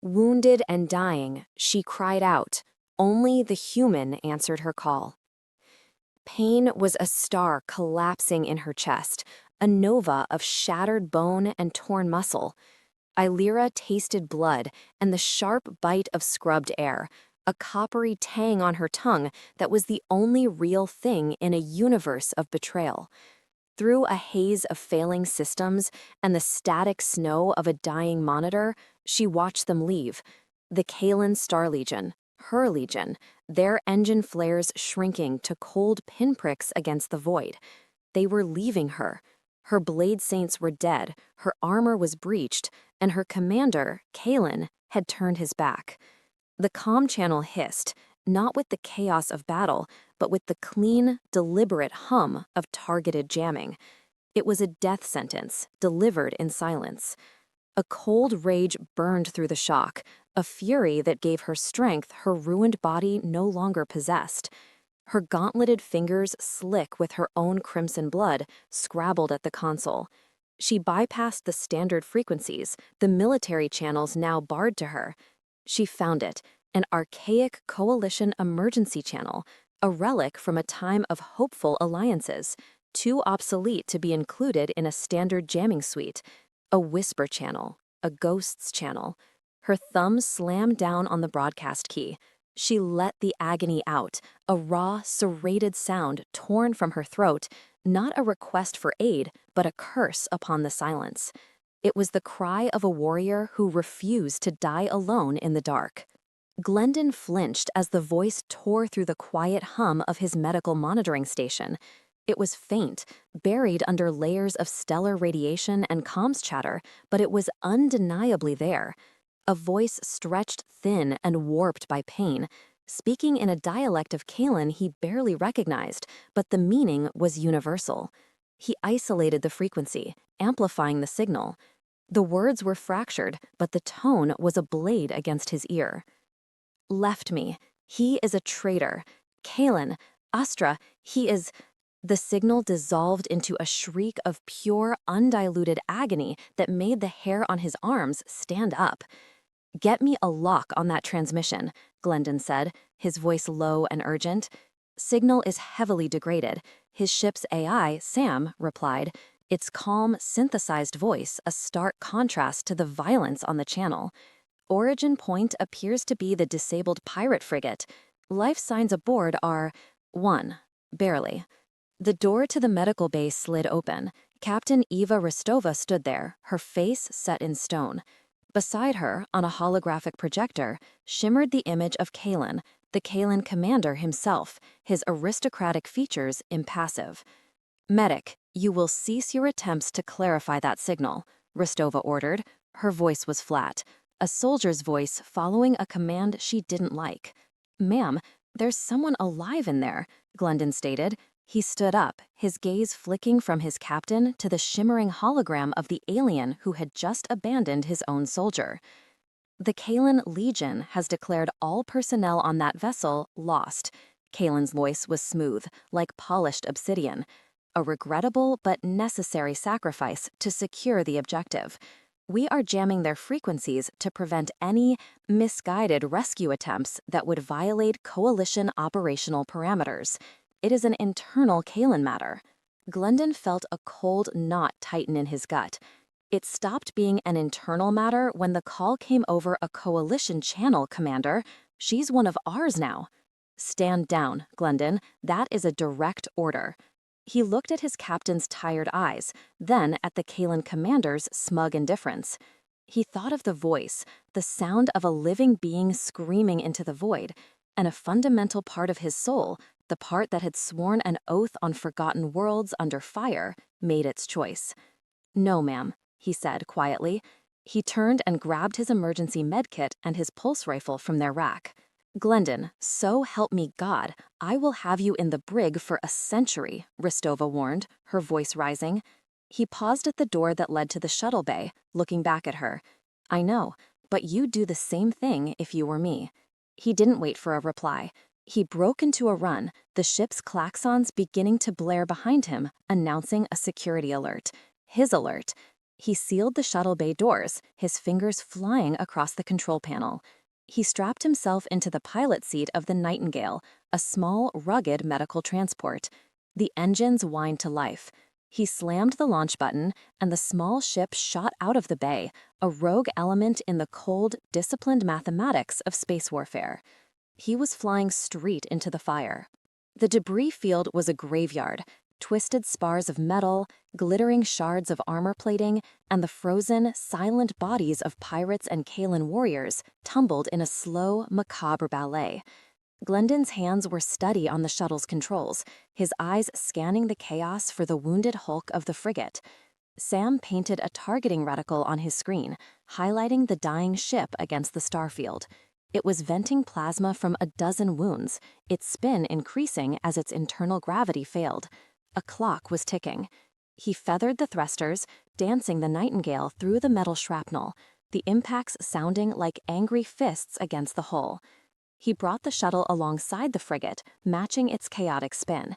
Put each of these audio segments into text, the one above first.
Wounded and dying, she cried out. Only the human answered her call. Pain was a star collapsing in her chest, a nova of shattered bone and torn muscle. Alyra tasted blood and the sharp bite of scrubbed air, a coppery tang on her tongue that was the only real thing in a universe of betrayal. Through a haze of failing systems and the static snow of a dying monitor, she watched them leave. The Kaelen Star Legion, her legion, their engine flares shrinking to cold pinpricks against the void. They were leaving her. Her blade saints were dead, her armor was breached, and her commander, Kaelen, had turned his back. The comm channel hissed, not with the chaos of battle, but with the clean, deliberate hum of targeted jamming. It was a death sentence, delivered in silence. A cold rage burned through the shock, a fury that gave her strength her ruined body no longer possessed. Her gauntleted fingers, slick with her own crimson blood, scrabbled at the console. She bypassed the standard frequencies, the military channels now barred to her. She found it, an archaic coalition emergency channel, a relic from a time of hopeful alliances, too obsolete to be included in a standard jamming suite. A whisper channel, a ghost's channel. Her thumb slammed down on the broadcast key. She let the agony out, a raw, serrated sound torn from her throat, not a request for aid, but a curse upon the silence. It was the cry of a warrior who refused to die alone in the dark. Glendon flinched as the voice tore through the quiet hum of his medical monitoring station. It was faint, buried under layers of stellar radiation and comms chatter, but it was undeniably there. A voice stretched thin and warped by pain, speaking in a dialect of Kaelen he barely recognized, but the meaning was universal. He isolated the frequency, amplifying the signal. The words were fractured, but the tone was a blade against his ear. Left me. He is a traitor. Kaelen, Astra, he is... The signal dissolved into a shriek of pure, undiluted agony that made the hair on his arms stand up. "Get me a lock on that transmission," Glendon said, his voice low and urgent. "Signal is heavily degraded," his ship's AI, Sam, replied, its calm, synthesized voice a stark contrast to the violence on the channel. "Origin point appears to be the disabled pirate frigate. Life signs aboard are 1, barely." The door to the medical bay slid open. Captain Eva Rostova stood there, her face set in stone. Beside her, on a holographic projector, shimmered the image of Kaelen, the Kaelen commander himself, his aristocratic features impassive. "Medic, you will cease your attempts to clarify that signal," Rostova ordered. Her voice was flat, a soldier's voice following a command she didn't like. "Ma'am, there's someone alive in there," Glendon stated. He stood up, his gaze flicking from his captain to the shimmering hologram of the alien who had just abandoned his own soldier. "The Kaelen Legion has declared all personnel on that vessel lost." Kaelen's voice was smooth, like polished obsidian. "A regrettable but necessary sacrifice to secure the objective. We are jamming their frequencies to prevent any misguided rescue attempts that would violate coalition operational parameters. It is an internal Kaelen matter." Glendon felt a cold knot tighten in his gut. It stopped being an internal matter when the call came over a coalition channel, Commander. "She's one of ours now." "Stand down, Glendon. That is a direct order." He looked at his captain's tired eyes, then at the Kaelen commander's smug indifference. He thought of the voice, the sound of a living being screaming into the void, and a fundamental part of his soul, the part that had sworn an oath on forgotten worlds under fire, made its choice. "No, ma'am," he said quietly. He turned and grabbed his emergency medkit and his pulse rifle from their rack. "Glendon, so help me God, I will have you in the brig for a century," Rostova warned, her voice rising. He paused at the door that led to the shuttle bay, looking back at her. "I know, but you'd do the same thing if you were me." He didn't wait for a reply. He broke into a run, the ship's klaxons beginning to blare behind him, announcing a security alert. His alert. He sealed the shuttle bay doors, his fingers flying across the control panel. He strapped himself into the pilot seat of the Nightingale, a small, rugged medical transport. The engines whined to life. He slammed the launch button, and the small ship shot out of the bay, a rogue element in the cold, disciplined mathematics of space warfare. He was flying straight into the fire. The debris field was a graveyard, twisted spars of metal, glittering shards of armor plating, and the frozen, silent bodies of pirates and Kaelen warriors tumbled in a slow, macabre ballet. Glendon's hands were steady on the shuttle's controls, his eyes scanning the chaos for the wounded hulk of the frigate. Sam painted a targeting reticle on his screen, highlighting the dying ship against the starfield. It was venting plasma from a dozen wounds, its spin increasing as its internal gravity failed. A clock was ticking. He feathered the thrusters, dancing the Nightingale through the metal shrapnel, the impacts sounding like angry fists against the hull. He brought the shuttle alongside the frigate, matching its chaotic spin.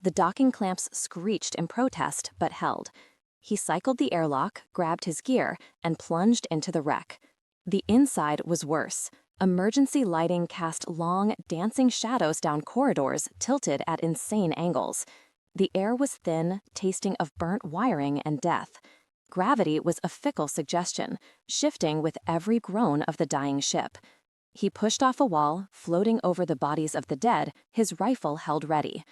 The docking clamps screeched in protest, but held. He cycled the airlock, grabbed his gear, and plunged into the wreck. The inside was worse. Emergency lighting cast long, dancing shadows down corridors tilted at insane angles. The air was thin, tasting of burnt wiring and death. Gravity was a fickle suggestion, shifting with every groan of the dying ship. He pushed off a wall, floating over the bodies of the dead, his rifle held ready.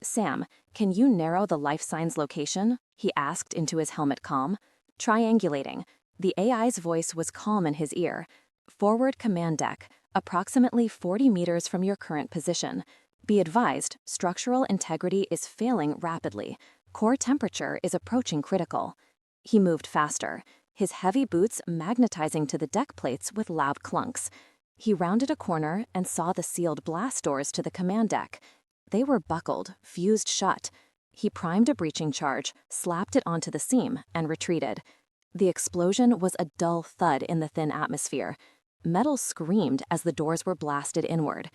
"Sam, can you narrow the life sign's location?" he asked into his helmet comm. Triangulating. The AI's voice was calm in his ear. "Forward command deck, approximately 40 meters from your current position. Be advised, structural integrity is failing rapidly. Core temperature is approaching critical." He moved faster, his heavy boots magnetizing to the deck plates with loud clunks. He rounded a corner and saw the sealed blast doors to the command deck. They were buckled, fused shut. He primed a breaching charge, slapped it onto the seam, and retreated. The explosion was a dull thud in the thin atmosphere. Metal screamed as the doors were blasted inward.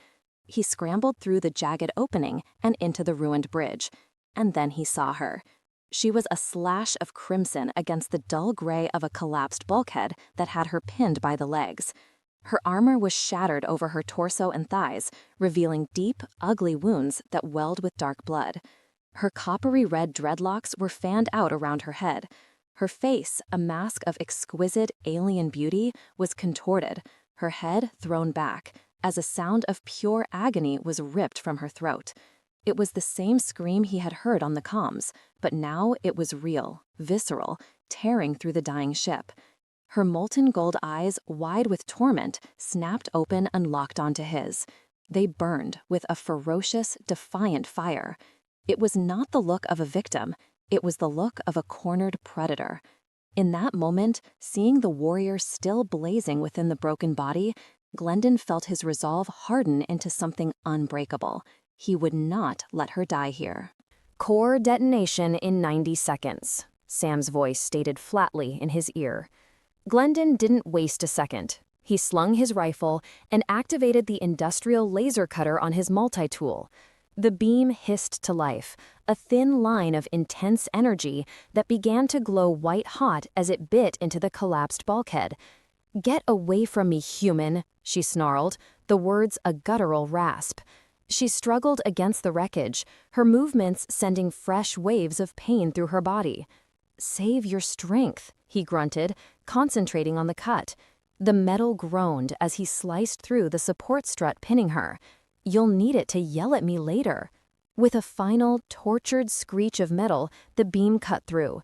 He scrambled through the jagged opening and into the ruined bridge. And then he saw her. She was a slash of crimson against the dull gray of a collapsed bulkhead that had her pinned by the legs. Her armor was shattered over her torso and thighs, revealing deep, ugly wounds that welled with dark blood. Her coppery red dreadlocks were fanned out around her head. Her face, a mask of exquisite alien beauty, was contorted, her head thrown back, as a sound of pure agony was ripped from her throat. It was the same scream he had heard on the comms, but now it was real, visceral, tearing through the dying ship. Her molten gold eyes, wide with torment, snapped open and locked onto his. They burned with a ferocious, defiant fire. It was not the look of a victim. It was the look of a cornered predator. In that moment, seeing the warrior still blazing within the broken body, Glendon felt his resolve harden into something unbreakable. He would not let her die here. "Core detonation in 90 seconds, Sam's voice stated flatly in his ear. Glendon didn't waste a second. He slung his rifle and activated the industrial laser cutter on his multi-tool. The beam hissed to life, a thin line of intense energy that began to glow white-hot as it bit into the collapsed bulkhead. "Get away from me, human," she snarled, the words a guttural rasp. She struggled against the wreckage, her movements sending fresh waves of pain through her body. "Save your strength," he grunted, concentrating on the cut. The metal groaned as he sliced through the support strut pinning her. "You'll need it to yell at me later." With a final, tortured screech of metal, the beam cut through.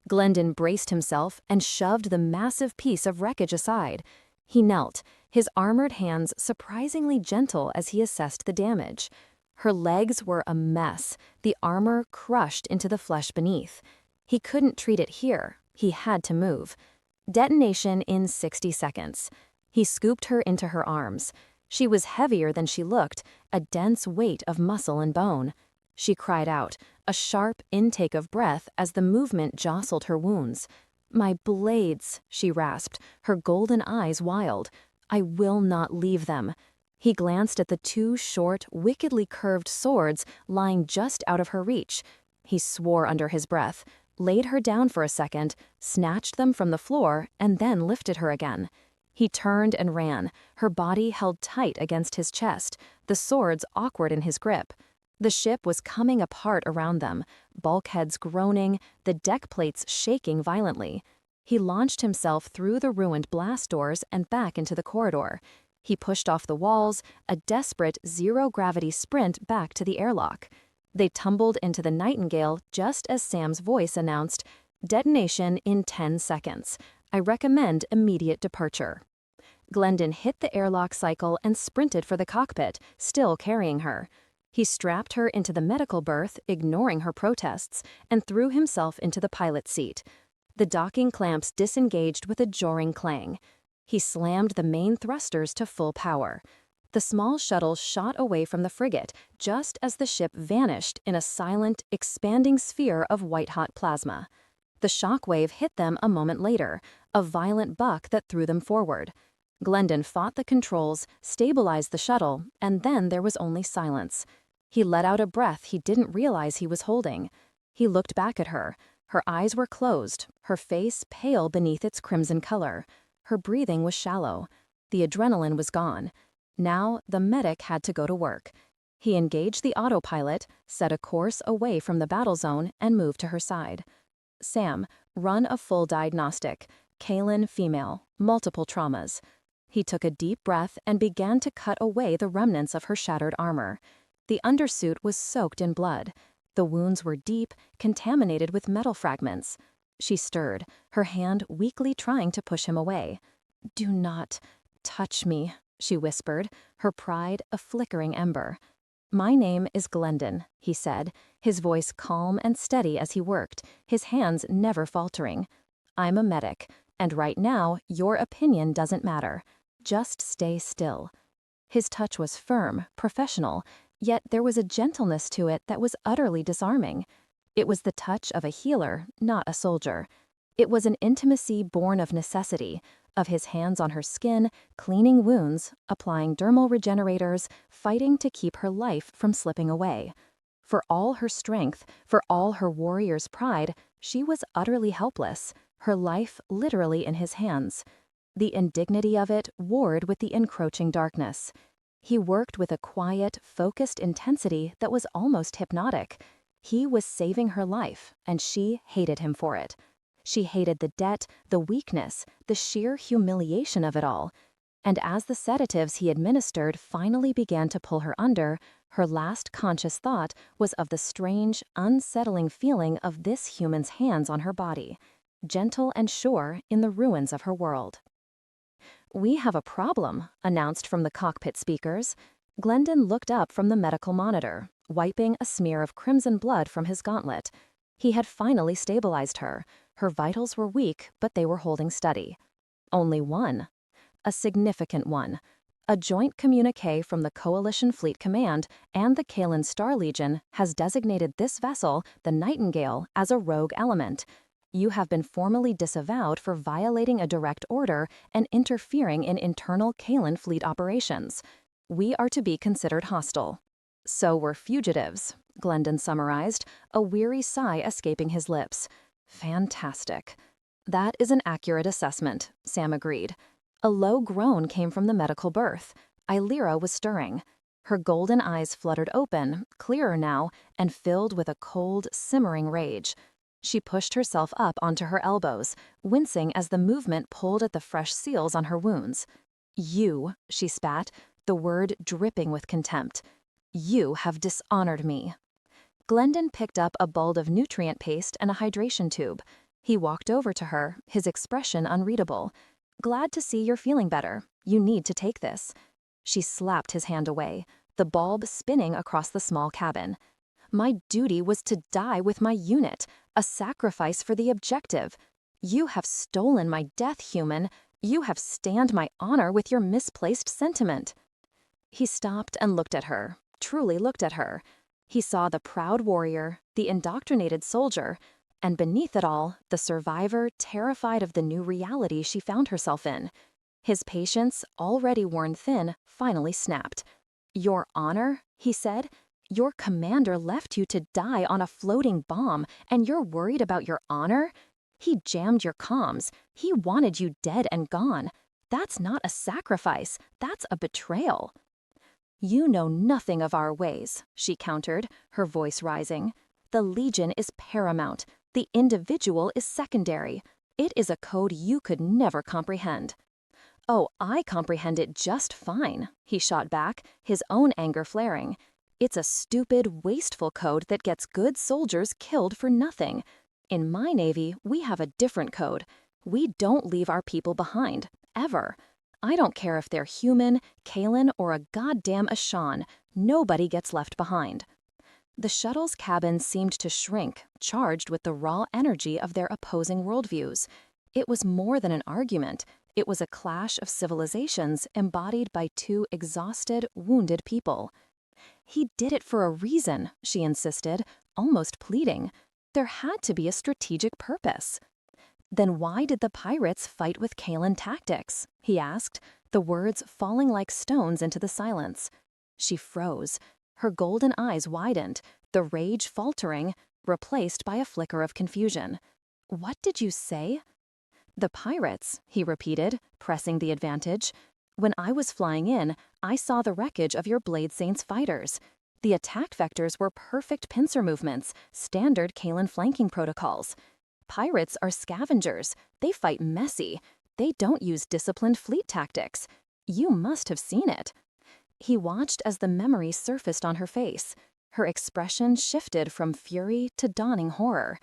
Glendon braced himself and shoved the massive piece of wreckage aside. He knelt, his armored hands surprisingly gentle as he assessed the damage. Her legs were a mess, the armor crushed into the flesh beneath. He couldn't treat it here. He had to move. Detonation in 60 seconds. He scooped her into her arms. She was heavier than she looked, a dense weight of muscle and bone. She cried out, a sharp intake of breath as the movement jostled her wounds. "My blades," she rasped, her golden eyes wild. "I will not leave them." He glanced at the two short, wickedly curved swords lying just out of her reach. He swore under his breath. laid her down for a second, snatched them from the floor, and then lifted her again. He turned and ran, her body held tight against his chest, the swords awkward in his grip. The ship was coming apart around them, bulkheads groaning, the deck plates shaking violently. He launched himself through the ruined blast doors and back into the corridor. He pushed off the walls, a desperate zero-gravity sprint back to the airlock. They tumbled into the Nightingale just as Sam's voice announced, "Detonation in 10 seconds. I recommend immediate departure." Glendon hit the airlock cycle and sprinted for the cockpit, still carrying her. He strapped her into the medical berth, ignoring her protests, and threw himself into the pilot's seat. The docking clamps disengaged with a jarring clang. He slammed the main thrusters to full power. The small shuttle shot away from the frigate just as the ship vanished in a silent, expanding sphere of white-hot plasma. The shockwave hit them a moment later, a violent buck that threw them forward. Glendon fought the controls, stabilized the shuttle, and then there was only silence. He let out a breath he didn't realize he was holding. He looked back at her. Her eyes were closed, her face pale beneath its crimson color. Her breathing was shallow. The adrenaline was gone. Now, the medic had to go to work. He engaged the autopilot, set a course away from the battle zone, and moved to her side. "Sam, run a full diagnostic. Kaelen, female, multiple traumas." He took a deep breath and began to cut away the remnants of her shattered armor. The undersuit was soaked in blood. The wounds were deep, contaminated with metal fragments. She stirred, her hand weakly trying to push him away. "Do not touch me," she whispered, her pride a flickering ember. "My name is Glendon," he said, his voice calm and steady as he worked, his hands never faltering. "I'm a medic, and right now your opinion doesn't matter. Just stay still." His touch was firm, professional, yet there was a gentleness to it that was utterly disarming. It was the touch of a healer, not a soldier. It was an intimacy born of necessity, of his hands on her skin, cleaning wounds, applying dermal regenerators, fighting to keep her life from slipping away. For all her strength, for all her warrior's pride, she was utterly helpless, her life literally in his hands. The indignity of it warred with the encroaching darkness. He worked with a quiet, focused intensity that was almost hypnotic. He was saving her life, and she hated him for it. She hated the debt, the weakness, the sheer humiliation of it all. And as the sedatives he administered finally began to pull her under, her last conscious thought was of the strange, unsettling feeling of this human's hands on her body, gentle and sure in the ruins of her world. "We have a problem," announced from the cockpit speakers. Glendon looked up from the medical monitor, wiping a smear of crimson blood from his gauntlet. He had finally stabilized her. Her vitals were weak, but they were holding steady. Only one. A significant one. A joint communique from the Coalition Fleet Command and the Kaelen Star Legion has designated this vessel, the Nightingale, as a rogue element. You have been formally disavowed for violating a direct order and interfering in internal Kaelen fleet operations. We are to be considered hostile. So we're fugitives, Glendon summarized, a weary sigh escaping his lips. Fantastic. That is an accurate assessment, Sam agreed. A low groan came from the medical berth. Alyra was stirring. Her golden eyes fluttered open, clearer now, and filled with a cold, simmering rage. She pushed herself up onto her elbows, wincing as the movement pulled at the fresh seals on her wounds. "You," she spat, the word dripping with contempt. "You have dishonored me." Glendon picked up a bulb of nutrient paste and a hydration tube. He walked over to her, his expression unreadable. "Glad to see you're feeling better. You need to take this." She slapped his hand away, the bulb spinning across the small cabin. "My duty was to die with my unit, a sacrifice for the objective. You have stolen my death, human. You have stained my honor with your misplaced sentiment." He stopped and looked at her, truly looked at her. He saw the proud warrior, the indoctrinated soldier, and beneath it all, the survivor terrified of the new reality she found herself in. His patience, already worn thin, finally snapped. "Your honor?" he said. Your commander left you to die on a floating bomb, and you're worried about your honor? He jammed your comms. He wanted you dead and gone. That's not a sacrifice. That's a betrayal. You know nothing of our ways, she countered, her voice rising. The Legion is paramount. The individual is secondary. It is a code you could never comprehend. Oh, I comprehend it just fine, he shot back, his own anger flaring. It's a stupid, wasteful code that gets good soldiers killed for nothing. In my Navy, we have a different code. We don't leave our people behind, ever. I don't care if they're human, Kaelen, or a goddamn Ashan. Nobody gets left behind. The shuttle's cabin seemed to shrink, charged with the raw energy of their opposing worldviews. It was more than an argument. It was a clash of civilizations embodied by two exhausted, wounded people. He did it for a reason, she insisted, almost pleading. There had to be a strategic purpose. Then why did the pirates fight with Kaelen tactics? He asked, the words falling like stones into the silence. She froze. Her golden eyes widened, the rage faltering, replaced by a flicker of confusion. What did you say? The pirates, he repeated, pressing the advantage. When I was flying in, I saw the wreckage of your Blade Saints fighters. The attack vectors were perfect pincer movements, standard Kaelen flanking protocols. Pirates are scavengers. They fight messy. They don't use disciplined fleet tactics. You must have seen it. He watched as the memory surfaced on her face. Her expression shifted from fury to dawning horror.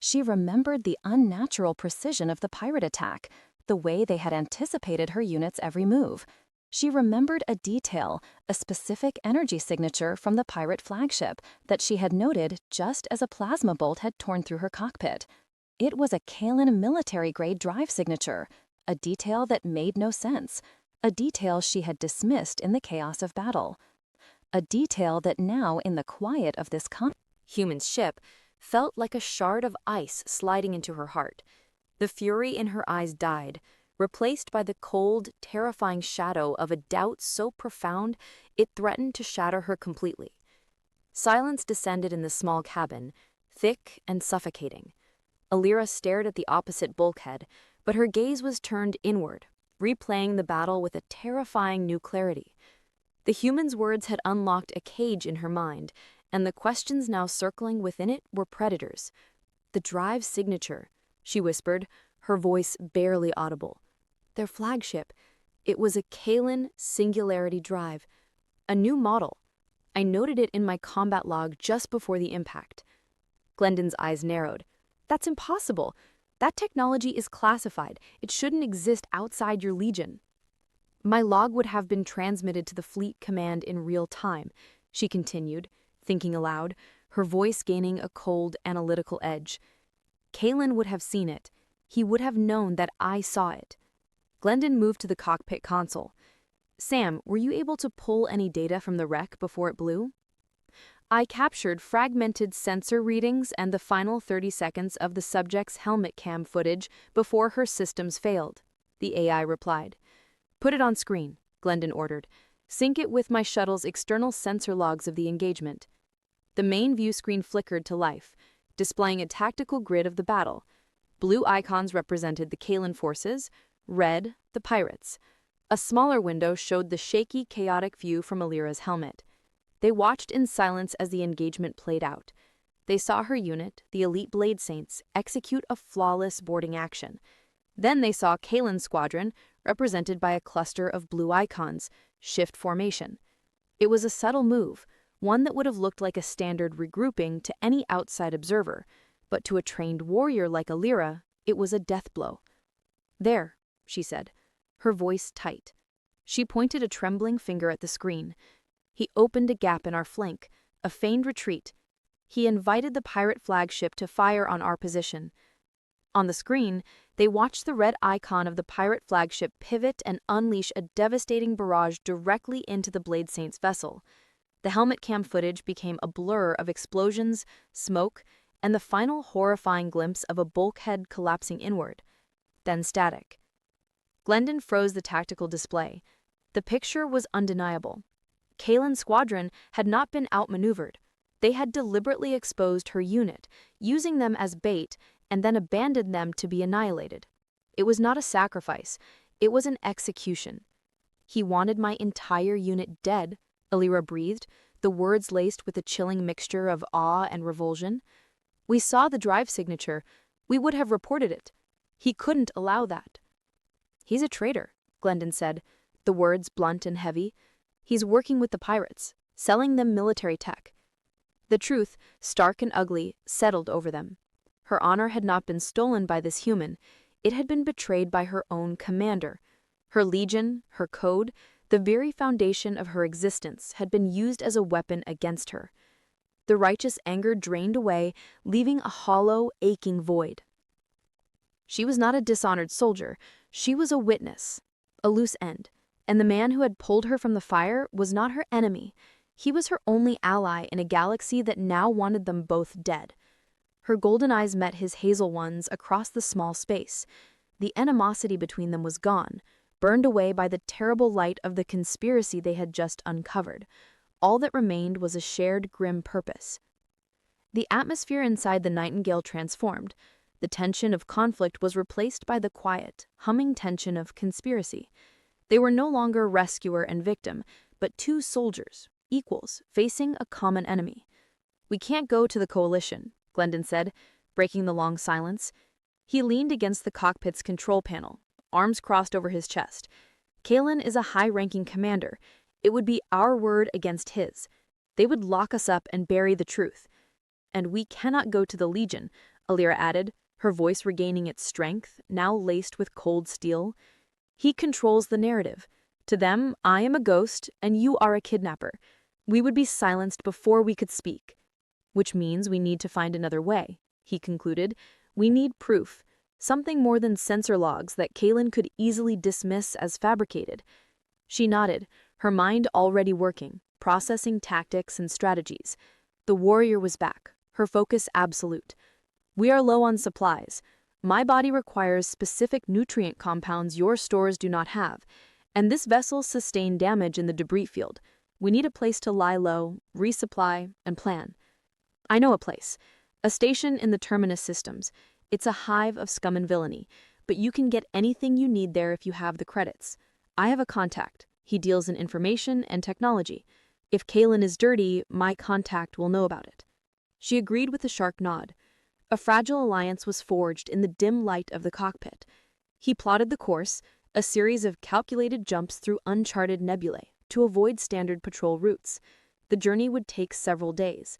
She remembered the unnatural precision of the pirate attack, the way they had anticipated her unit's every move. She remembered a detail, a specific energy signature from the pirate flagship that she had noted just as a plasma bolt had torn through her cockpit. It was a Kaelen military-grade drive signature, a detail that made no sense, a detail she had dismissed in the chaos of battle. A detail that now, in the quiet of this human ship, felt like a shard of ice sliding into her heart. The fury in her eyes died, replaced by the cold, terrifying shadow of a doubt so profound it threatened to shatter her completely. Silence descended in the small cabin, thick and suffocating. Alyra stared at the opposite bulkhead, but her gaze was turned inward, replaying the battle with a terrifying new clarity. The human's words had unlocked a cage in her mind, and the questions now circling within it were predators. The drive signature, she whispered, her voice barely audible. Their flagship. It was a Kaelen Singularity drive, a new model. I noted it in my combat log just before the impact. Glendon's eyes narrowed. That's impossible. That technology is classified. It shouldn't exist outside your Legion. My log would have been transmitted to the fleet command in real time, she continued, thinking aloud, her voice gaining a cold, analytical edge. Kaelen would have seen it. He would have known that I saw it. Glendon moved to the cockpit console. Sam, were you able to pull any data from the wreck before it blew? I captured fragmented sensor readings and the final 30 seconds of the subject's helmet cam footage before her systems failed, the AI replied. Put it on screen, Glendon ordered. Sync it with my shuttle's external sensor logs of the engagement. The main view screen flickered to life, displaying a tactical grid of the battle. Blue icons represented the Kaelen forces, red, the pirates. A smaller window showed the shaky, chaotic view from Alyra's helmet. They watched in silence as the engagement played out. They saw her unit, the elite Blade Saints, execute a flawless boarding action. Then they saw Kaelen's squadron, represented by a cluster of blue icons, shift formation. It was a subtle move, one that would have looked like a standard regrouping to any outside observer, but to a trained warrior like Alyra, it was a death blow. There, she said, her voice tight. She pointed a trembling finger at the screen. He opened a gap in our flank, a feigned retreat. He invited the pirate flagship to fire on our position. On the screen, they watched the red icon of the pirate flagship pivot and unleash a devastating barrage directly into the Blade Saints vessel. The helmet cam footage became a blur of explosions, smoke, and the final horrifying glimpse of a bulkhead collapsing inward. Then static. Glendon froze the tactical display. The picture was undeniable. Kaelen's squadron had not been outmaneuvered. They had deliberately exposed her unit, using them as bait, and then abandoned them to be annihilated. It was not a sacrifice, it was an execution. "He wanted my entire unit dead," Alyra breathed, the words laced with a chilling mixture of awe and revulsion. "We saw the drive signature. We would have reported it. He couldn't allow that." "He's a traitor," Glendon said, the words blunt and heavy. "He's working with the pirates, selling them military tech." The truth, stark and ugly, settled over them. Her honor had not been stolen by this human. It had been betrayed by her own commander. Her legion, her code, the very foundation of her existence had been used as a weapon against her. The righteous anger drained away, leaving a hollow, aching void. She was not a dishonored soldier. She was a witness, a loose end. And the man who had pulled her from the fire was not her enemy. He was her only ally in a galaxy that now wanted them both dead. Her golden eyes met his hazel ones across the small space. The animosity between them was gone, burned away by the terrible light of the conspiracy they had just uncovered. All that remained was a shared grim purpose. The atmosphere inside the Nightingale transformed. The tension of conflict was replaced by the quiet, humming tension of conspiracy. They were no longer rescuer and victim, but two soldiers, equals, facing a common enemy. "We can't go to the coalition," Glendon said, breaking the long silence. He leaned against the cockpit's control panel, arms crossed over his chest. "Kaelen is a high-ranking commander. It would be our word against his. They would lock us up and bury the truth." "And we cannot go to the Legion," Alyra added, her voice regaining its strength, now laced with cold steel. "He controls the narrative. To them, I am a ghost, and you are a kidnapper. We would be silenced before we could speak." "Which means we need to find another way," he concluded. "We need proof, something more than sensor logs that Kaelen could easily dismiss as fabricated." She nodded, her mind already working, processing tactics and strategies. The warrior was back, her focus absolute. "We are low on supplies. My body requires specific nutrient compounds your stores do not have, and this vessel sustained damage in the debris field. We need a place to lie low, resupply, and plan." "I know a place. A station in the Terminus systems. It's a hive of scum and villainy, but you can get anything you need there if you have the credits. I have a contact. He deals in information and technology. If Kaelen is dirty, my contact will know about it." She agreed with a sharp nod. A fragile alliance was forged in the dim light of the cockpit. He plotted the course, a series of calculated jumps through uncharted nebulae to avoid standard patrol routes. The journey would take several days.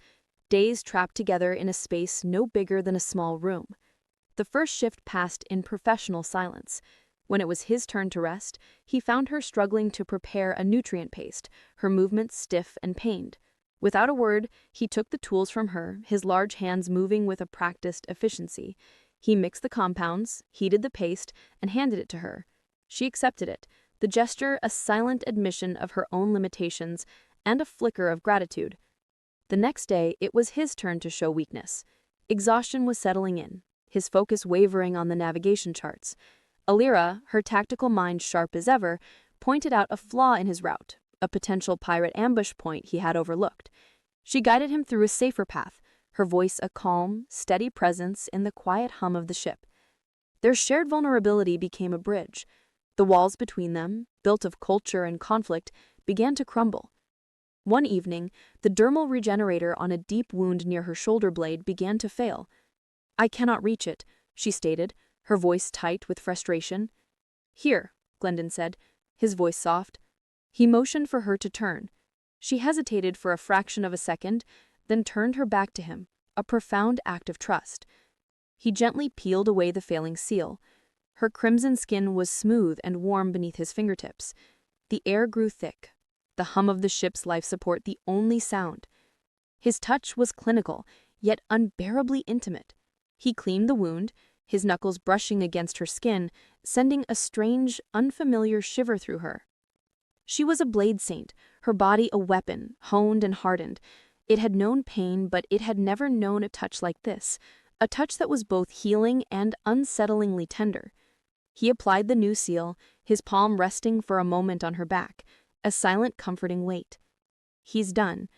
Days trapped together in a space no bigger than a small room. The first shift passed in professional silence. When it was his turn to rest, he found her struggling to prepare a nutrient paste, her movements stiff and pained. Without a word, he took the tools from her, his large hands moving with a practiced efficiency. He mixed the compounds, heated the paste, and handed it to her. She accepted it, the gesture a silent admission of her own limitations and a flicker of gratitude. The next day, it was his turn to show weakness. Exhaustion was settling in, his focus wavering on the navigation charts. Alyra, her tactical mind sharp as ever, pointed out a flaw in his route, a potential pirate ambush point he had overlooked. She guided him through a safer path, her voice a calm, steady presence in the quiet hum of the ship. Their shared vulnerability became a bridge. The walls between them, built of culture and conflict, began to crumble. One evening, the dermal regenerator on a deep wound near her shoulder blade began to fail. "I cannot reach it," she stated, her voice tight with frustration. "Here," Glendon said, his voice soft. He motioned for her to turn. She hesitated for a fraction of a second, then turned her back to him, a profound act of trust. He gently peeled away the failing seal. Her crimson skin was smooth and warm beneath his fingertips. The air grew thick, the hum of the ship's life support the only sound. His touch was clinical, yet unbearably intimate. He cleaned the wound, his knuckles brushing against her skin, sending a strange, unfamiliar shiver through her. She was a blade saint, her body a weapon, honed and hardened. It had known pain, but it had never known a touch like this, a touch that was both healing and unsettlingly tender. He applied the new seal, his palm resting for a moment on her back, a silent, comforting weight. "He's done,"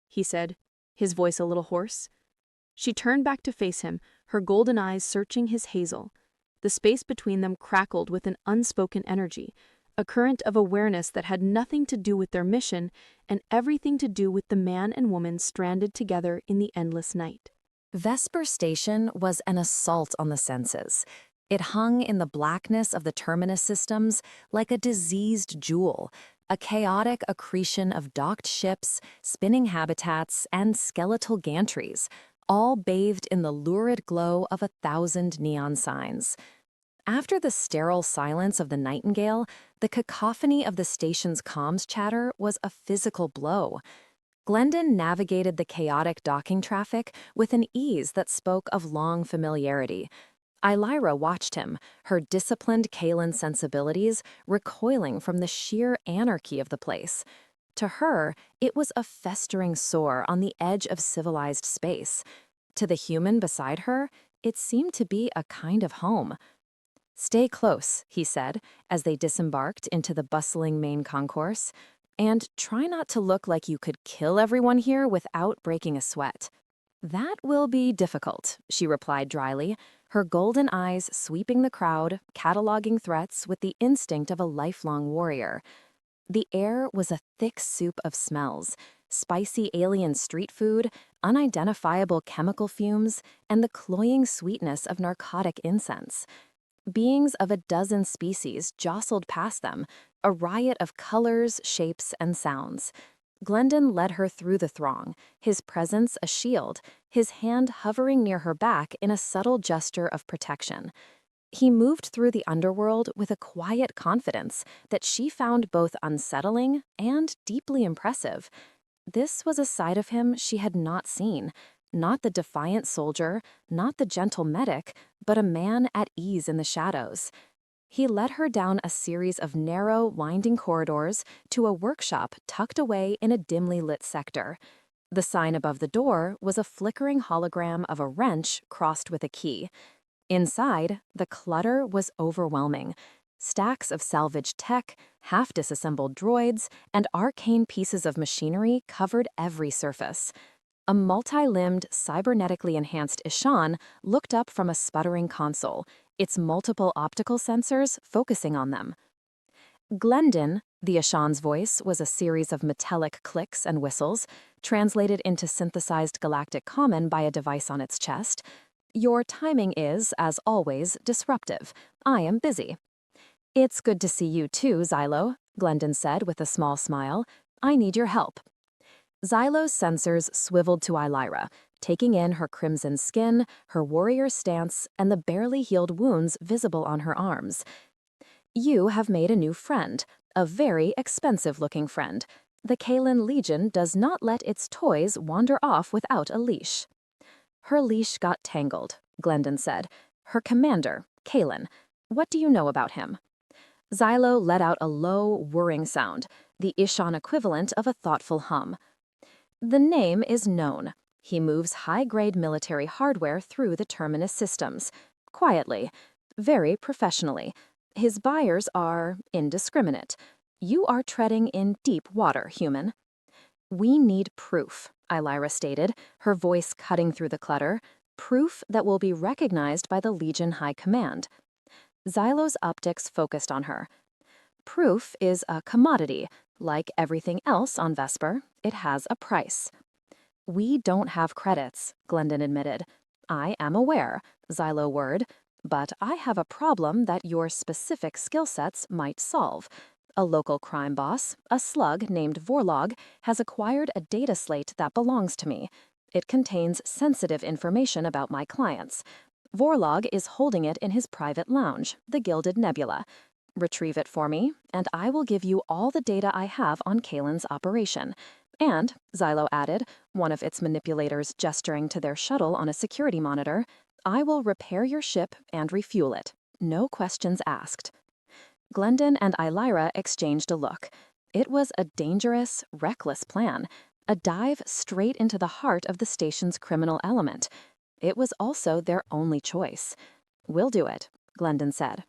he said, his voice a little hoarse. She turned back to face him, her golden eyes searching his hazel. The space between them crackled with an unspoken energy, a current of awareness that had nothing to do with their mission and everything to do with the man and woman stranded together in the endless night. Vesper Station was an assault on the senses. It hung in the blackness of the terminus systems like a diseased jewel, a chaotic accretion of docked ships, spinning habitats, and skeletal gantries, all bathed in the lurid glow of 1,000 neon signs. After the sterile silence of the nightingale, the cacophony of the station's comms chatter was a physical blow. Glendon navigated the chaotic docking traffic with an ease that spoke of long familiarity. Alyra watched him, her disciplined Kaelen sensibilities recoiling from the sheer anarchy of the place. To her, it was a festering sore on the edge of civilized space. To the human beside her, it seemed to be a kind of home. "Stay close," he said, as they disembarked into the bustling main concourse. "And try not to look like you could kill everyone here without breaking a sweat." "That will be difficult," she replied dryly, her golden eyes sweeping the crowd, cataloging threats with the instinct of a lifelong warrior. The air was a thick soup of smells: spicy alien street food, unidentifiable chemical fumes, and the cloying sweetness of narcotic incense. Beings of a dozen species jostled past them, a riot of colors, shapes, and sounds. Glendon led her through the throng, his presence a shield, his hand hovering near her back in a subtle gesture of protection. He moved through the underworld with a quiet confidence that she found both unsettling and deeply impressive. This was a side of him she had not seen. Not the defiant soldier, not the gentle medic, but a man at ease in the shadows. He led her down a series of narrow, winding corridors to a workshop tucked away in a dimly lit sector. The sign above the door was a flickering hologram of a wrench crossed with a key. Inside, the clutter was overwhelming. Stacks of salvaged tech, half-disassembled droids, and arcane pieces of machinery covered every surface. A multi-limbed, cybernetically enhanced Ishan looked up from a sputtering console, its multiple optical sensors focusing on them. "Glendon," the Ishan's voice was a series of metallic clicks and whistles, translated into synthesized galactic common by a device on its chest. "Your timing is, as always, disruptive. I am busy." "It's good to see you too, Xylo," Glendon said with a small smile. "I need your help." Xylo's sensors swiveled to Alyra, taking in her crimson skin, her warrior stance, and the barely healed wounds visible on her arms. "You have made a new friend, a very expensive-looking friend. The Kaelen Legion does not let its toys wander off without a leash." "Her leash got tangled," Glendon said. "Her commander, Kaelen. What do you know about him?" Xylo let out a low, whirring sound, the Ishan equivalent of a thoughtful hum. "The name is known. He moves high-grade military hardware through the terminus systems. Quietly. Very professionally. His buyers are indiscriminate. You are treading in deep water, human." "We need proof," Alyra stated, her voice cutting through the clutter. "Proof that will be recognized by the Legion High Command." Xylo's optics focused on her. "Proof is a commodity. Like everything else on Vesper, it has a price." "We don't have credits," Glendon admitted. "I am aware," Xylo whirred, "but I have a problem that your specific skill sets might solve. A local crime boss, a slug named Vorlog, has acquired a data slate that belongs to me. It contains sensitive information about my clients. Vorlog is holding it in his private lounge, the Gilded Nebula. Retrieve it for me, and I will give you all the data I have on Kalen's operation. And," Xylo added, one of its manipulators gesturing to their shuttle on a security monitor, "I will repair your ship and refuel it. No questions asked." Glendon and Alyra exchanged a look. It was a dangerous, reckless plan, a dive straight into the heart of the station's criminal element. It was also their only choice. "We'll do it," Glendon said.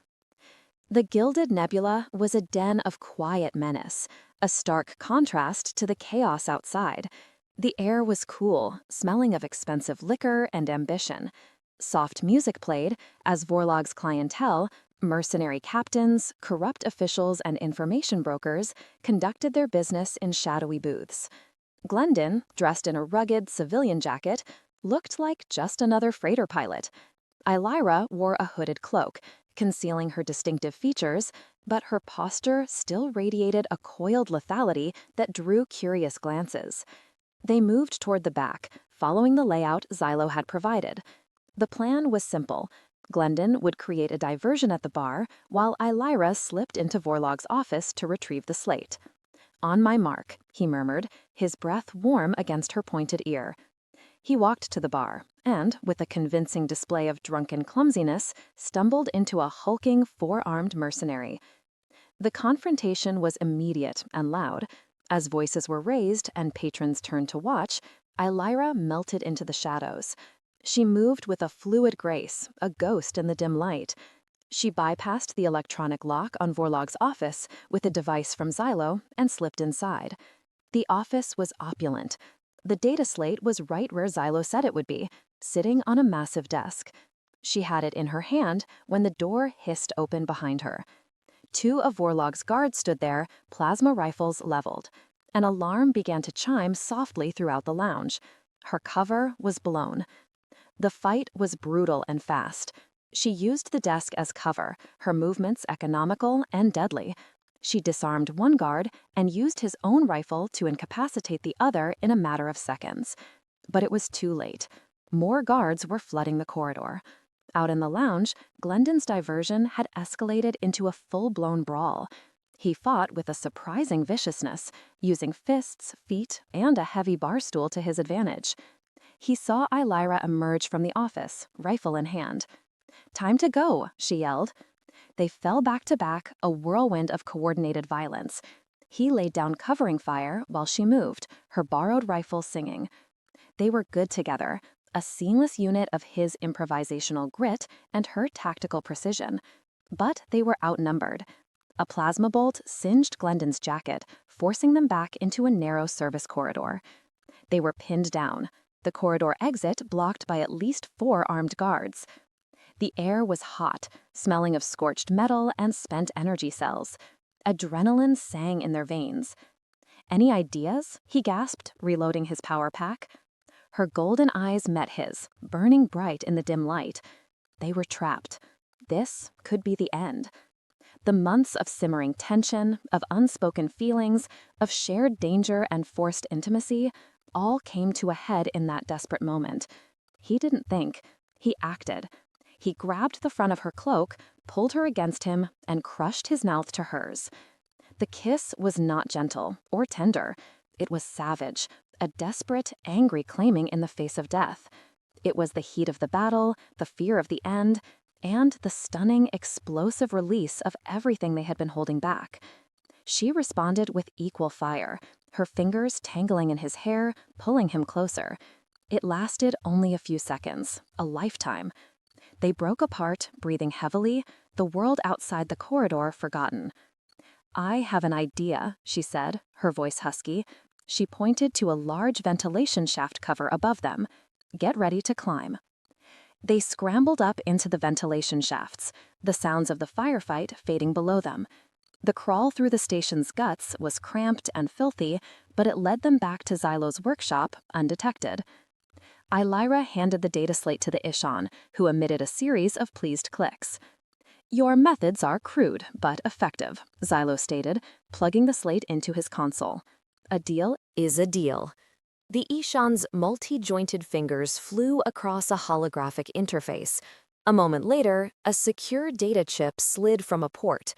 The Gilded Nebula was a den of quiet menace, a stark contrast to the chaos outside. The air was cool, smelling of expensive liquor and ambition. Soft music played as Vorlog's clientele, mercenary captains, corrupt officials, and information brokers conducted their business in shadowy booths. Glendon, dressed in a rugged civilian jacket, looked like just another freighter pilot. Alyra wore a hooded cloak, concealing her distinctive features, but her posture still radiated a coiled lethality that drew curious glances. They moved toward the back, following the layout Xylo had provided. The plan was simple. Glendon would create a diversion at the bar, while Alyra slipped into Vorlog's office to retrieve the slate. "On my mark," he murmured, his breath warm against her pointed ear. He walked to the bar, and, with a convincing display of drunken clumsiness, stumbled into a hulking, four-armed mercenary. The confrontation was immediate and loud. As voices were raised and patrons turned to watch, Alyra melted into the shadows. She moved with a fluid grace, a ghost in the dim light. She bypassed the electronic lock on Vorlog's office with a device from Xylo and slipped inside. The office was opulent. The data slate was right where Xylo said it would be, sitting on a massive desk. She had it in her hand when the door hissed open behind her. Two of Vorlog's guards stood there, plasma rifles leveled. An alarm began to chime softly throughout the lounge. Her cover was blown. The fight was brutal and fast. She used the desk as cover, her movements economical and deadly. She disarmed one guard and used his own rifle to incapacitate the other in a matter of seconds. But it was too late. More guards were flooding the corridor. Out in the lounge, Glendon's diversion had escalated into a full-blown brawl. He fought with a surprising viciousness, using fists, feet, and a heavy bar stool to his advantage. He saw Alyra emerge from the office, rifle in hand. "Time to go," she yelled. They fell back to back, a whirlwind of coordinated violence. He laid down covering fire while she moved, her borrowed rifle singing. They were good together, a seamless unit of his improvisational grit and her tactical precision. But they were outnumbered. A plasma bolt singed Glendon's jacket, forcing them back into a narrow service corridor. They were pinned down, the corridor exit blocked by at least 4 armed guards. The air was hot, smelling of scorched metal and spent energy cells. Adrenaline sang in their veins. "Any ideas?" he gasped, reloading his power pack. Her golden eyes met his, burning bright in the dim light. They were trapped. This could be the end. The months of simmering tension, of unspoken feelings, of shared danger and forced intimacy, all came to a head in that desperate moment. He didn't think. He acted. He grabbed the front of her cloak, pulled her against him, and crushed his mouth to hers. The kiss was not gentle or tender. It was savage, a desperate, angry claiming in the face of death. It was the heat of the battle, the fear of the end, and the stunning, explosive release of everything they had been holding back. She responded with equal fire, her fingers tangling in his hair, pulling him closer. It lasted only a few seconds, a lifetime. They broke apart, breathing heavily, the world outside the corridor forgotten. "I have an idea," she said, her voice husky. She pointed to a large ventilation shaft cover above them. "Get ready to climb." They scrambled up into the ventilation shafts, the sounds of the firefight fading below them. The crawl through the station's guts was cramped and filthy, but it led them back to Xylo's workshop undetected. Alyra handed the data slate to the Ishan, who emitted a series of pleased clicks. "Your methods are crude, but effective," Xylo stated, plugging the slate into his console. "A deal is a deal." The Ishan's multi-jointed fingers flew across a holographic interface. A moment later, a secure data chip slid from a port.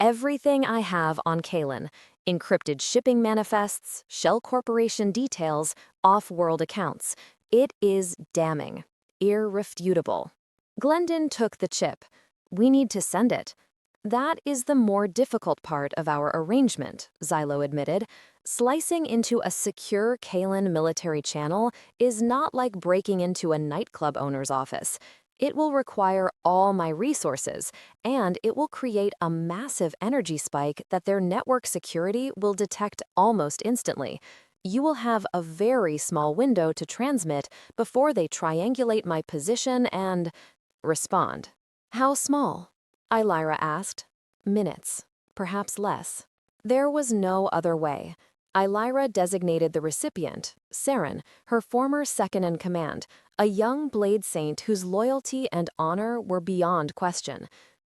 "Everything I have on Kaelen, encrypted shipping manifests, Shell Corporation details, off-world accounts. It is damning, irrefutable." Glendon took the chip. "We need to send it." "That is the more difficult part of our arrangement," Xylo admitted. "Slicing into a secure Kaelen military channel is not like breaking into a nightclub owner's office. It will require all my resources, and it will create a massive energy spike that their network security will detect almost instantly. You will have a very small window to transmit before they triangulate my position and respond. How small? Alyra asked. Minutes, perhaps less. There was no other way. Alyra designated the recipient, Saren, her former second-in-command, a young blade saint whose loyalty and honor were beyond question.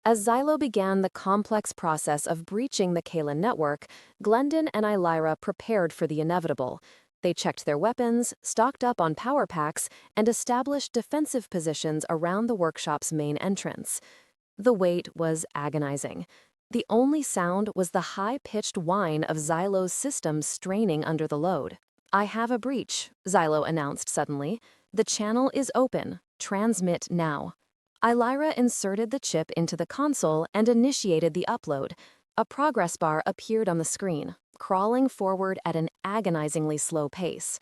As Xylo began the complex process of breaching the Kaelen network, Glendon and Alyra prepared for the inevitable. They checked their weapons, stocked up on power packs, and established defensive positions around the workshop's main entrance. The wait was agonizing. The only sound was the high-pitched whine of Xylo's systems straining under the load. "I have a breach," Xylo announced suddenly. "The channel is open. Transmit now." Alyra inserted the chip into the console and initiated the upload. A progress bar appeared on the screen, crawling forward at an agonizingly slow pace.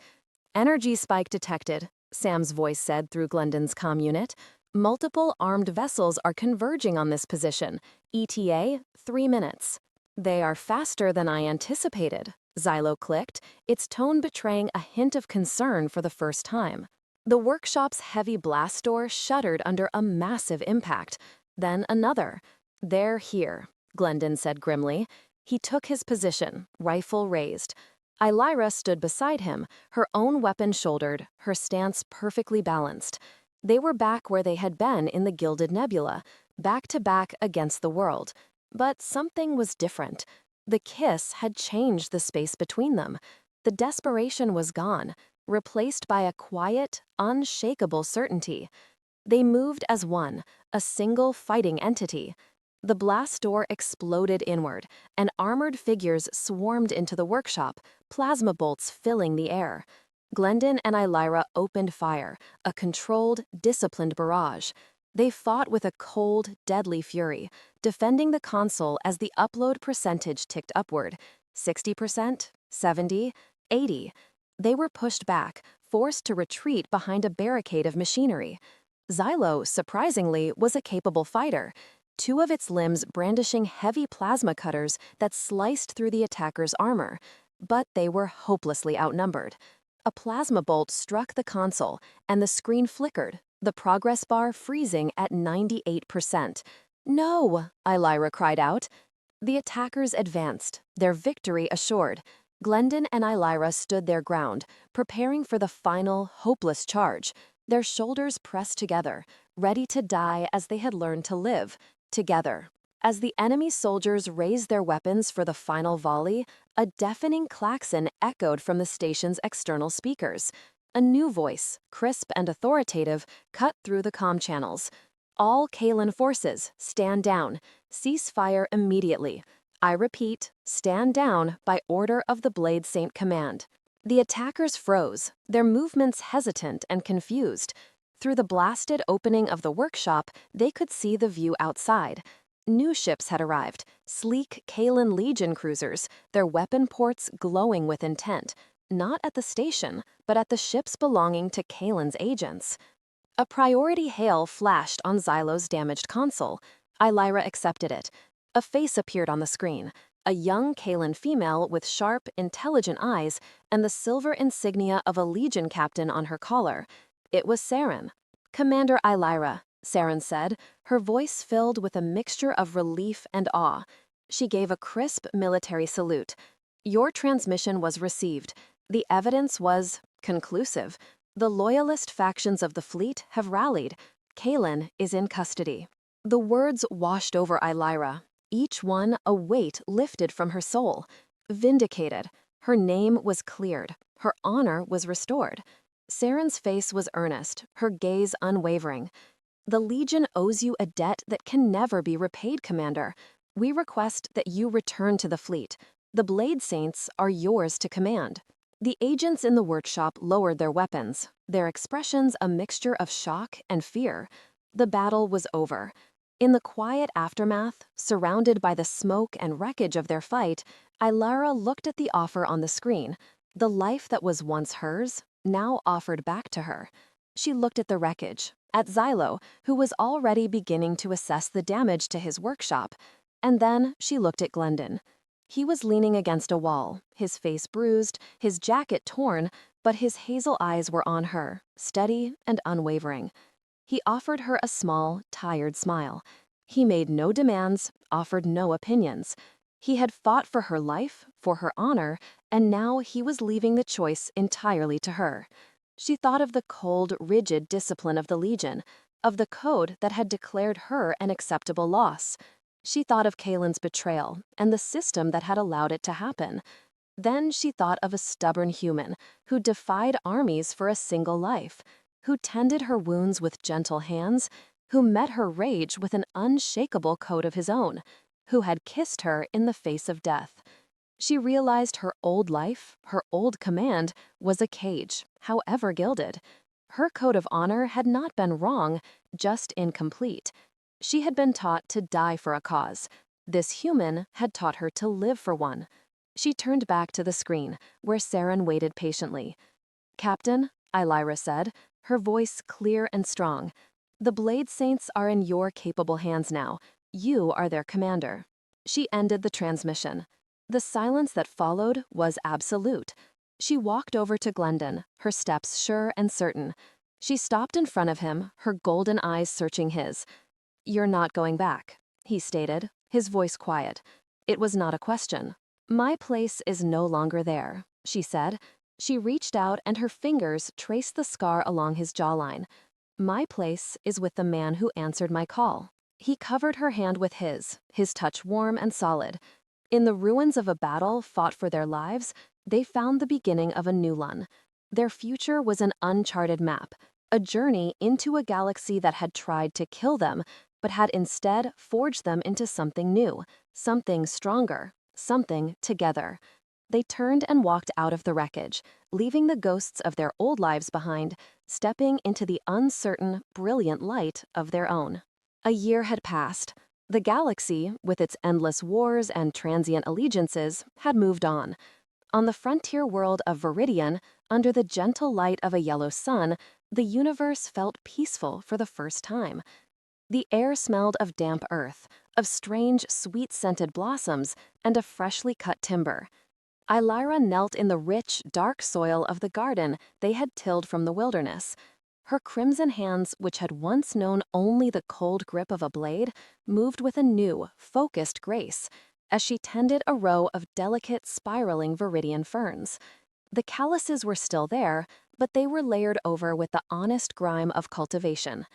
"Energy spike detected," Sam's voice said through Glendon's comm unit. "Multiple armed vessels are converging on this position. ETA, 3 minutes. "They are faster than I anticipated," Xylo clicked, its tone betraying a hint of concern for the first time. The workshop's heavy blast door shuddered under a massive impact. Then another. "They're here," Glendon said grimly. He took his position, rifle raised. Alyra stood beside him, her own weapon shouldered, her stance perfectly balanced. They were back where they had been in the Gilded Nebula, back to back against the world. But something was different. The kiss had changed the space between them. The desperation was gone, replaced by a quiet, unshakable certainty. They moved as one, a single fighting entity. The blast door exploded inward, and armored figures swarmed into the workshop, plasma bolts filling the air. Glendon and Alyra opened fire, a controlled, disciplined barrage. They fought with a cold, deadly fury, defending the console as the upload percentage ticked upward. 60%, 70, 80. They were pushed back, forced to retreat behind a barricade of machinery. Xylo, surprisingly, was a capable fighter, two of its limbs brandishing heavy plasma cutters that sliced through the attacker's armor. But they were hopelessly outnumbered. A plasma bolt struck the console, and the screen flickered, the progress bar freezing at 98%. "No!" Alyra cried out. The attackers advanced, their victory assured. Glendon and Alyra stood their ground, preparing for the final, hopeless charge, their shoulders pressed together, ready to die as they had learned to live, together. As the enemy soldiers raised their weapons for the final volley, a deafening klaxon echoed from the station's external speakers. A new voice, crisp and authoritative, cut through the comm channels. "All Kaelen forces, stand down. Cease fire immediately. I repeat, stand down by order of the Blade Saint Command." The attackers froze, their movements hesitant and confused. Through the blasted opening of the workshop, they could see the view outside. New ships had arrived, sleek Kaelen Legion cruisers, their weapon ports glowing with intent, not at the station, but at the ships belonging to Kaelen's agents. A priority hail flashed on Xylo's damaged console. Alyra accepted it. A face appeared on the screen, a young Kaelen female with sharp, intelligent eyes and the silver insignia of a Legion captain on her collar. It was Saren. "Commander Alyra," Saren said, her voice filled with a mixture of relief and awe. She gave a crisp military salute. "Your transmission was received. The evidence was conclusive. The loyalist factions of the fleet have rallied. Kaelen is in custody." The words washed over Alyra, each one a weight lifted from her soul. Vindicated. Her name was cleared. Her honor was restored. Saren's face was earnest, her gaze unwavering. "The Legion owes you a debt that can never be repaid, Commander. We request that you return to the fleet. The Blade Saints are yours to command." The agents in the workshop lowered their weapons, their expressions a mixture of shock and fear. The battle was over. In the quiet aftermath, surrounded by the smoke and wreckage of their fight, Alyra looked at the offer on the screen. The life that was once hers, now offered back to her. She looked at the wreckage, at Xylo, who was already beginning to assess the damage to his workshop, and then she looked at Glendon. He was leaning against a wall, his face bruised, his jacket torn, but his hazel eyes were on her, steady and unwavering. He offered her a small, tired smile. He made no demands, offered no opinions. He had fought for her life, for her honor, and now he was leaving the choice entirely to her. She thought of the cold, rigid discipline of the Legion, of the code that had declared her an acceptable loss. She thought of Kaelen's betrayal and the system that had allowed it to happen. Then she thought of a stubborn human who defied armies for a single life, who tended her wounds with gentle hands, who met her rage with an unshakable code of his own, who had kissed her in the face of death. She realized her old life, her old command, was a cage, however gilded. Her code of honor had not been wrong, just incomplete. She had been taught to die for a cause. This human had taught her to live for one. She turned back to the screen, where Saren waited patiently. "Captain," Alyra said, her voice clear and strong, "the Blade Saints are in your capable hands now. You are their commander." She ended the transmission. The silence that followed was absolute. She walked over to Glendon, her steps sure and certain. She stopped in front of him, her golden eyes searching his. "You're not going back," he stated, his voice quiet. It was not a question. "My place is no longer there," she said. She reached out and her fingers traced the scar along his jawline. "My place is with the man who answered my call." He covered her hand with his touch warm and solid. In the ruins of a battle fought for their lives, they found the beginning of a new one. Their future was an uncharted map, a journey into a galaxy that had tried to kill them, but had instead forged them into something new, something stronger, something together. They turned and walked out of the wreckage, leaving the ghosts of their old lives behind, stepping into the uncertain, brilliant light of their own. A year had passed. The galaxy, with its endless wars and transient allegiances, had moved on. On the frontier world of Viridian, under the gentle light of a yellow sun, the universe felt peaceful for the first time. The air smelled of damp earth, of strange, sweet-scented blossoms, and of freshly cut timber. Alyra knelt in the rich, dark soil of the garden they had tilled from the wilderness. Her crimson hands, which had once known only the cold grip of a blade, moved with a new, focused grace as she tended a row of delicate, spiraling Viridian ferns. The calluses were still there, but they were layered over with the honest grime of cultivation.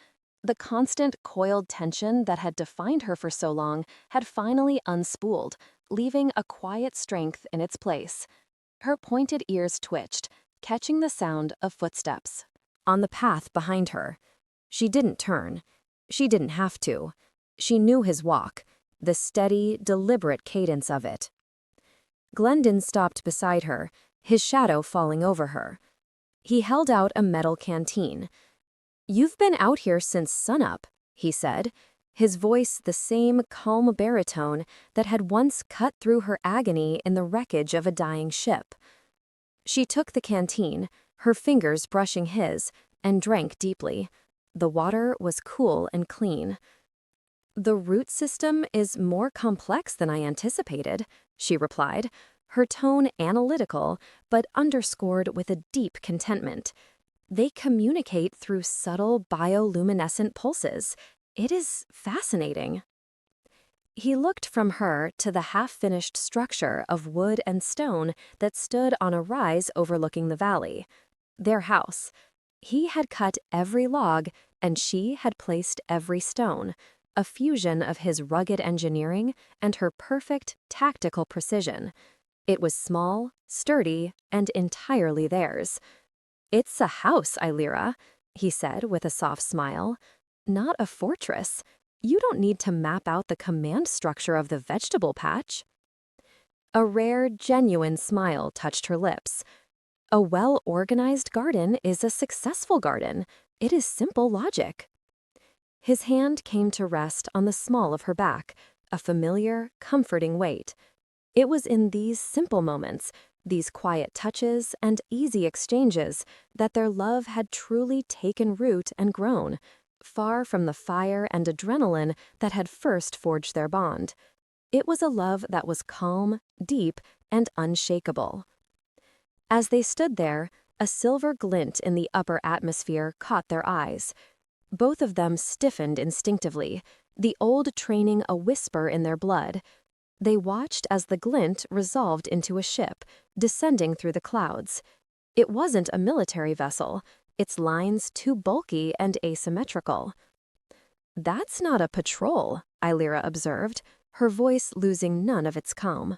The constant, coiled tension that had defined her for so long had finally unspooled, leaving a quiet strength in its place. Her pointed ears twitched, catching the sound of footsteps on the path behind her. She didn't turn. She didn't have to. She knew his walk, the steady, deliberate cadence of it. Glendon stopped beside her, his shadow falling over her. He held out a metal canteen. "You've been out here since sunup," he said, his voice the same calm baritone that had once cut through her agony in the wreckage of a dying ship. She took the canteen, her fingers brushing his, and drank deeply. The water was cool and clean. "The root system is more complex than I anticipated," she replied, her tone analytical, but underscored with a deep contentment. "They communicate through subtle bioluminescent pulses. It is fascinating." He looked from her to the half-finished structure of wood and stone that stood on a rise overlooking the valley. Their house. He had cut every log, and she had placed every stone, a fusion of his rugged engineering and her perfect, tactical precision. It was small, sturdy, and entirely theirs. "It's a house, Alyra," he said with a soft smile. "Not a fortress. You don't need to map out the command structure of the vegetable patch." A rare, genuine smile touched her lips. "A well-organized garden is a successful garden. It is simple logic." His hand came to rest on the small of her back, a familiar, comforting weight. It was in these simple moments, these quiet touches and easy exchanges, that their love had truly taken root and grown, far from the fire and adrenaline that had first forged their bond. It was a love that was calm, deep, and unshakable. As they stood there, a silver glint in the upper atmosphere caught their eyes. Both of them stiffened instinctively, the old training a whisper in their blood. They watched as the glint resolved into a ship, descending through the clouds. It wasn't a military vessel, its lines too bulky and asymmetrical. "That's not a patrol," Alyra observed, her voice losing none of its calm.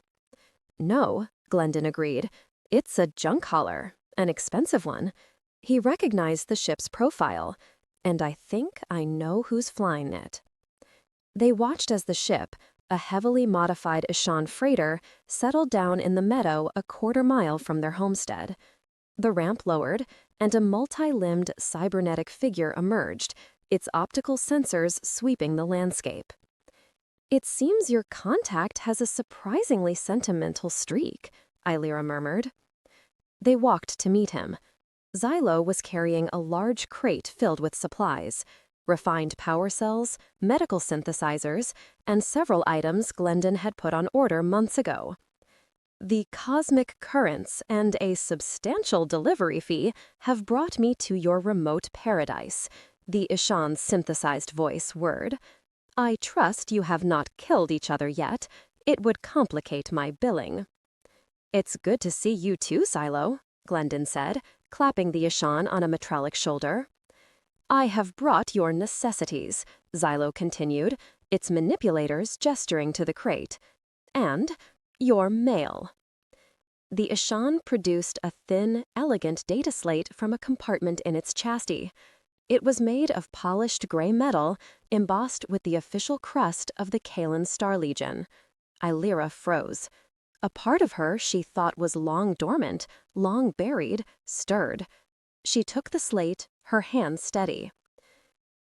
"No," Glendon agreed. "It's a junk hauler, an expensive one." He recognized the ship's profile, "and I think I know who's flying it." They watched as the ship, a heavily modified Ishan freighter, settled down in the meadow a quarter-mile from their homestead. The ramp lowered, and a multi-limbed cybernetic figure emerged, its optical sensors sweeping the landscape. "It seems your contact has a surprisingly sentimental streak," Alyra murmured. They walked to meet him. Xylo was carrying a large crate filled with supplies, refined power cells, medical synthesizers, and several items Glendon had put on order months ago. "The cosmic currents and a substantial delivery fee have brought me to your remote paradise," the Ishan's synthesized voice whirred. "I trust you have not killed each other yet. It would complicate my billing." "It's good to see you too, Xylo," Glendon said, clapping the Ishan on a metallic shoulder. "I have brought your necessities," Xylo continued, its manipulators gesturing to the crate. "And your mail." The Ishan produced a thin, elegant data slate from a compartment in its chassis. It was made of polished gray metal, embossed with the official crest of the Kaelen Star Legion. Alyra froze. A part of her she thought was long dormant, long buried, stirred. She took the slate, her hands steady.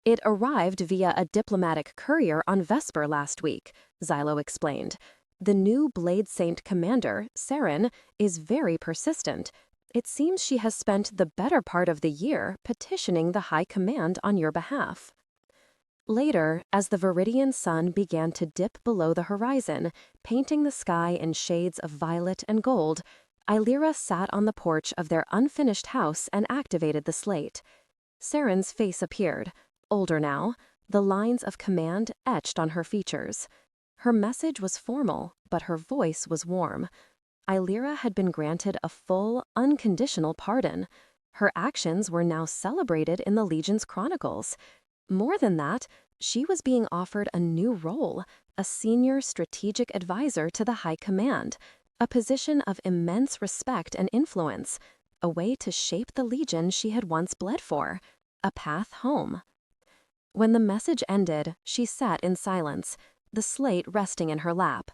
"It arrived via a diplomatic courier on Vesper last week," Xylo explained. "The new Blade Saint commander, Saren, is very persistent. It seems she has spent the better part of the year petitioning the High Command on your behalf." Later, as the Viridian sun began to dip below the horizon, painting the sky in shades of violet and gold, Alyra sat on the porch of their unfinished house and activated the slate. Saren's face appeared, older now, the lines of command etched on her features. Her message was formal, but her voice was warm. Alyra had been granted a full, unconditional pardon. Her actions were now celebrated in the Legion's chronicles. More than that, she was being offered a new role, a senior strategic advisor to the High Command, a position of immense respect and influence, a way to shape the Legion she had once bled for, a path home. When the message ended, she sat in silence, the slate resting in her lap.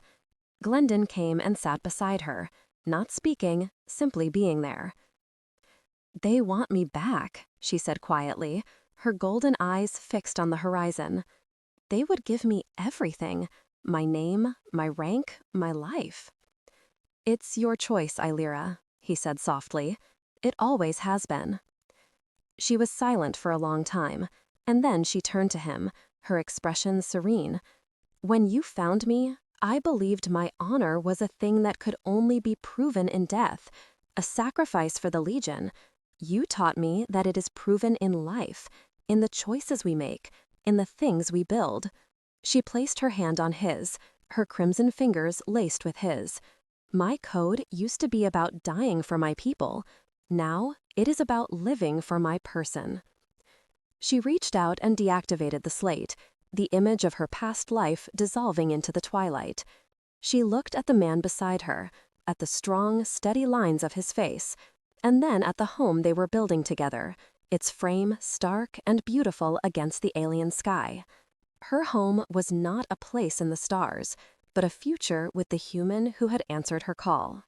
Glendon came and sat beside her, not speaking, simply being there. "They want me back," she said quietly, her golden eyes fixed on the horizon. "They would give me everything, my name, my rank, my life." "It's your choice, Alyra," he said softly. "It always has been." She was silent for a long time, and then she turned to him, her expression serene. "When you found me, I believed my honor was a thing that could only be proven in death, a sacrifice for the Legion. You taught me that it is proven in life, in the choices we make, in the things we build." She placed her hand on his, her crimson fingers laced with his. "My code used to be about dying for my people. Now it is about living for my person." She reached out and deactivated the slate, the image of her past life dissolving into the twilight. She looked at the man beside her, at the strong, steady lines of his face, and then at the home they were building together, its frame stark and beautiful against the alien sky. Her home was not a place in the stars, but a future with the human who had answered her call.